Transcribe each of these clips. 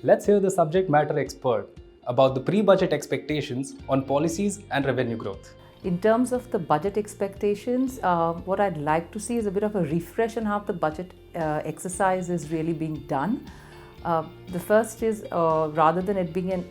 Let's hear the subject matter expert about the pre-budget expectations on policies and revenue growth. In terms of the budget expectations, what I'd like to see is a bit of a refresh on how the budget exercise is really being done. The first is rather than it being an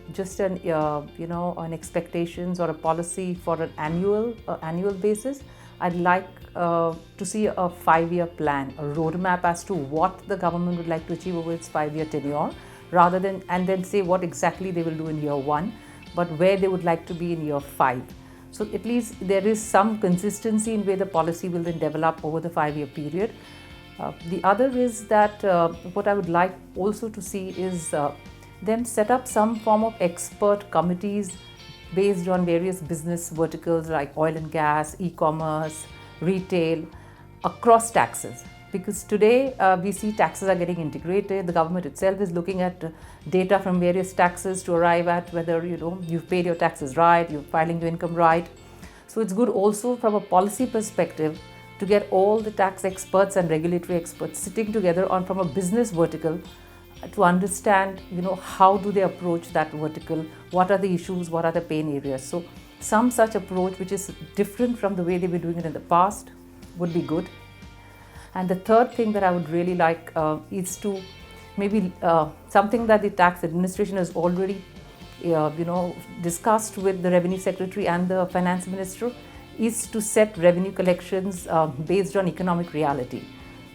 expectations or a policy for an annual basis, I'd like to see a 5-year plan, a roadmap as to what the government would like to achieve over its 5-year tenure, rather than and then say what exactly they will do in year 1, but where they would like to be in year 5. So at least there is some consistency in where the policy will then develop over the 5-year period. The other is that what I would like also to see is them set up some form of expert committees based on various business verticals like oil and gas, e-commerce, retail, across taxes. Because today we see taxes are getting integrated. The government itself is looking at data from various taxes to arrive at whether you've paid your taxes right, you're filing your income right. So it's good also from a policy perspective to get all the tax experts and regulatory experts sitting together on from a business vertical to understand how do they approach that vertical, what are the issues, what are the pain areas. So some such approach which is different from the way they were doing it in the past would be good. And the third thing that I would really like is to maybe something that the tax administration has already discussed with the Revenue Secretary and the Finance Minister, is to set revenue collections based on economic reality.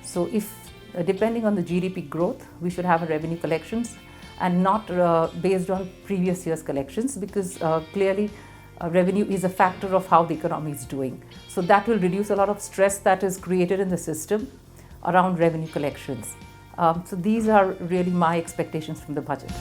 So if depending on the GDP growth, we should have a revenue collections and not based on previous year's collections, because clearly revenue is a factor of how the economy is doing. So that will reduce a lot of stress that is created in the system around revenue collections. So these are really my expectations from the budget.